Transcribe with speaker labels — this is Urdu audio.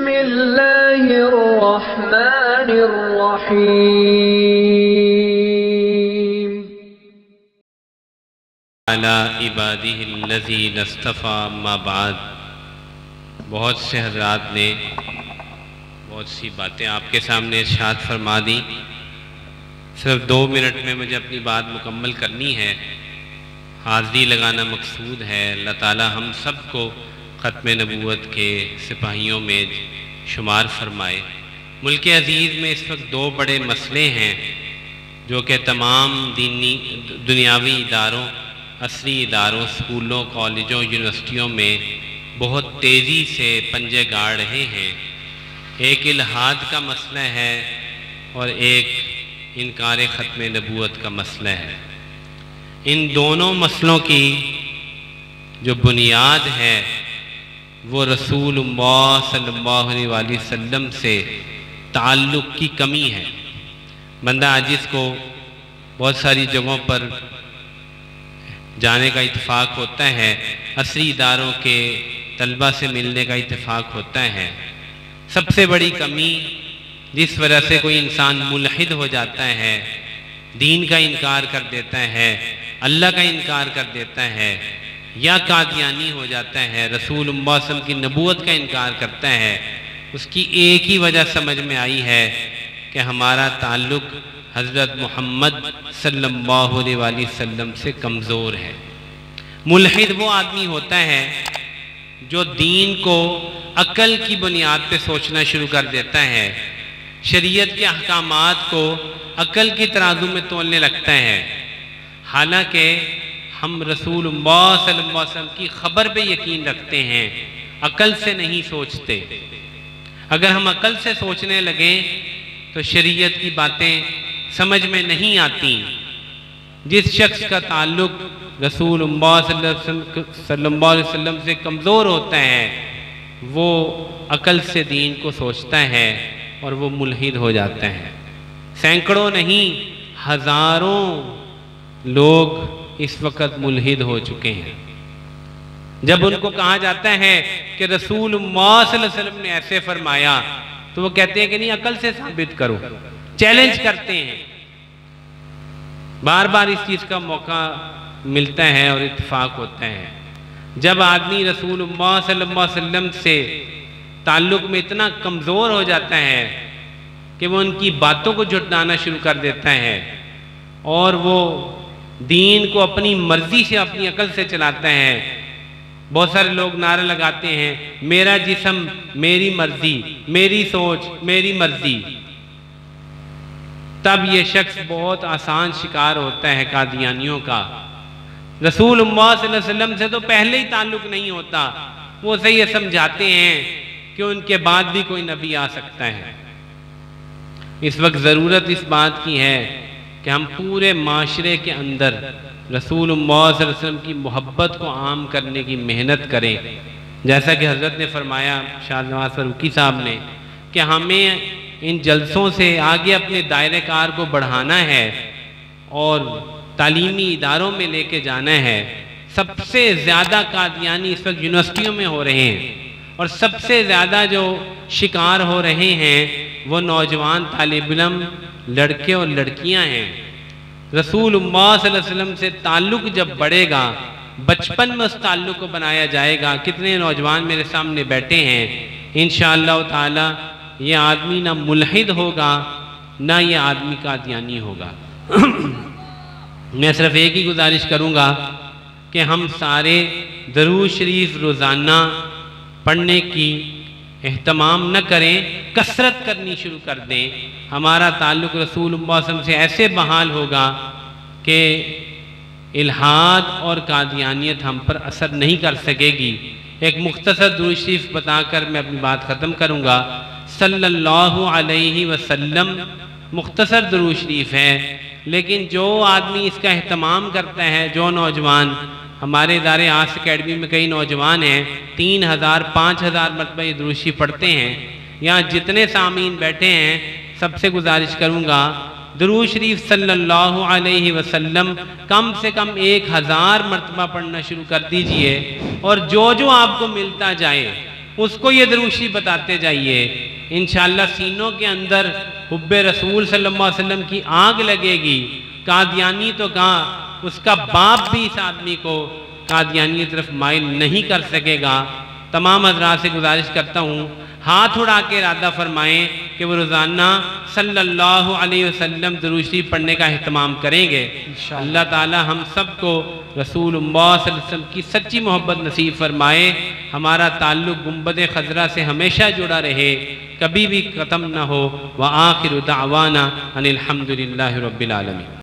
Speaker 1: بسم اللہ الرحمن الرحیم
Speaker 2: علی عبادہ الذین اصطفیٰ اما بعد۔ بہت سے حضرات نے بہت سی باتیں آپ کے سامنے ارشاد فرما دی، صرف 2 منٹ میں مجھے اپنی بات مکمل کرنی ہے۔ حاضری لگانا مقصود ہے۔ اللہ تعالی ہم سب کو ختم نبوت کے سپاہیوں میں شمار فرمائے۔ ملک عزیز میں اس وقت 2 بڑے مسئلے ہیں جو کہ تمام دنیاوی اداروں، عصری اداروں، اسکولوں، کالجوں، یونیورسٹیوں میں بہت تیزی سے پنجے گاڑ رہے ہیں۔ ایک الحاد کا مسئلہ ہے اور ایک انکار ختم نبوت کا مسئلہ ہے۔ ان دونوں مسئلوں کی جو بنیاد ہے وہ رسول اللہ صلی اللہ علیہ وسلم سے تعلق کی کمی ہے۔ بندہ عاجز کو بہت ساری جگہوں پر جانے کا اتفاق ہوتا ہے، عصری اداروں کے طلبہ سے ملنے کا اتفاق ہوتا ہے۔ سب سے بڑی کمی جس وجہ سے کوئی انسان ملحد ہو جاتا ہے، دین کا انکار کر دیتا ہے، اللہ کا انکار کر دیتا ہے، یا قادیانی ہو جاتا ہے، رسول اللہ صلی اللہ علیہ وسلم کی نبوت کا انکار کرتا ہے، اس کی ایک ہی وجہ سمجھ میں آئی ہے کہ ہمارا تعلق حضرت محمد صلی اللہ علیہ وسلم سے کمزور ہے۔ ملحد وہ آدمی ہوتا ہے جو دین کو عقل کی بنیاد پہ سوچنا شروع کر دیتا ہے، شریعت کے احکامات کو عقل کی ترازو میں تولنے لگتا ہے، حالانکہ ہم رسول اللہ صلی اللہ علیہ وسلم کی خبر پہ یقین رکھتے ہیں، عقل سے نہیں سوچتے۔ اگر ہم عقل سے سوچنے لگیں تو شریعت کی باتیں سمجھ میں نہیں آتی۔ جس شخص کا تعلق رسول اللہ صلی اللہ علیہ وسلم سے کمزور ہوتا ہے وہ عقل سے دین کو سوچتا ہے اور وہ ملحد ہو جاتا ہے۔ سینکڑوں نہیں ہزاروں لوگ اس وقت ملحد ہو چکے ہیں۔ جب ان کو کہا جاتا ہے کہ رسول اللہ صلی اللہ علیہ وسلم نے ایسے فرمایا تو وہ کہتے ہیں کہ نہیں، عقل سے ثابت کرو، چیلنج کرتے ہیں۔ بار بار اس چیز کا موقع ملتا ہے اور اتفاق ہوتا ہے۔ جب آدمی رسول اللہ صلی اللہ علیہ وسلم سے تعلق میں اتنا کمزور ہو جاتا ہے کہ وہ ان کی باتوں کو جھٹلانا شروع کر دیتا ہے اور وہ دین کو اپنی مرضی سے، اپنی عقل سے چلاتا ہے۔ بہت سارے لوگ نعرہ لگاتے ہیں، میرا جسم میری مرضی، میری سوچ میری مرضی۔ تب یہ شخص بہت آسان شکار ہوتا ہے قادیانیوں کا۔ رسول اللہ صلی اللہ علیہ وسلم سے تو پہلے ہی تعلق نہیں ہوتا، وہ اسے یہ سمجھاتے ہیں کہ ان کے بعد بھی کوئی نبی آ سکتا ہے۔ اس وقت ضرورت اس بات کی ہے کہ ہم پورے معاشرے کے اندر رسول اللہ صلی اللہ علیہ وسلم کی محبت کو عام کرنے کی محنت کریں، جیسا کہ حضرت نے فرمایا، شاہ نواز فاروقی صاحب نے، کہ ہمیں ان جلسوں سے آگے اپنے دائرہ کار کو بڑھانا ہے اور تعلیمی اداروں میں لے کے جانا ہے۔ سب سے زیادہ قادیانی اس وقت یونیورسٹیوں میں ہو رہے ہیں اور سب سے زیادہ جو شکار ہو رہے ہیں وہ نوجوان طالب علم، لڑکے اور لڑکیاں ہیں۔ رسول اللہ صلی اللہ علیہ وسلم سے تعلق جب بڑھے گا، بچپن میں اس تعلق کو بنایا جائے گا۔ کتنے نوجوان میرے سامنے بیٹھے ہیں، انشاءاللہ تعالی یہ آدمی نہ ملحد ہوگا نہ یہ آدمی قادیانی ہوگا۔ میں صرف ایک ہی گزارش کروں گا کہ ہم سارے درود شریف روزانہ پڑھنے کی اہتمام نہ کریں، کثرت کرنی شروع کر دیں۔ ہمارا تعلق رسول اللہ صلی اللہ علیہ وسلم سے ایسے بحال ہوگا کہ الحاد اور قادیانیت ہم پر اثر نہیں کر سکے گی۔ ایک مختصر درود شریف بتا کر میں اپنی بات ختم کروں گا۔ صلی اللہ علیہ وسلم مختصر درود شریف ہے، لیکن جو آدمی اس کا اہتمام کرتا ہے، جو نوجوان، ہمارے ادارے آس اکیڈمی میں کئی نوجوان ہیں 3000 5000 مرتبہ یہ درود شریف پڑھتے ہیں۔ یہاں جتنے سامعین بیٹھے ہیں سب سے گزارش کروں گا درود شریف صلی اللہ علیہ وسلم کم سے کم 1000 مرتبہ پڑھنا شروع کر دیجئے، اور جو جو آپ کو ملتا جائے اس کو یہ درود شریف بتاتے جائیے، انشاءاللہ سینوں کے اندر حب رسول صلی اللہ علیہ وسلم کی آگ لگے گی۔ قادیانی تو کہاں، اس کا باپ بھی اس آدمی کو قادیانی کی طرف مائل نہیں کر سکے گا۔ تمام حضرات سے گزارش کرتا ہوں ہاتھ اڑا کے ارادہ فرمائیں کہ وہ روزانہ صلی اللہ علیہ وسلم درود شریف پڑھنے کا اہتمام کریں گے۔ اللہ تعالی ہم سب کو رسول اللہ صلی اللہ علیہ وسلم کی سچی محبت نصیب فرمائے، ہمارا تعلق گنبد خضرا سے ہمیشہ جڑا رہے، کبھی بھی ختم نہ ہو۔ وآخر دعوانا ان الحمدللہ رب العالمین۔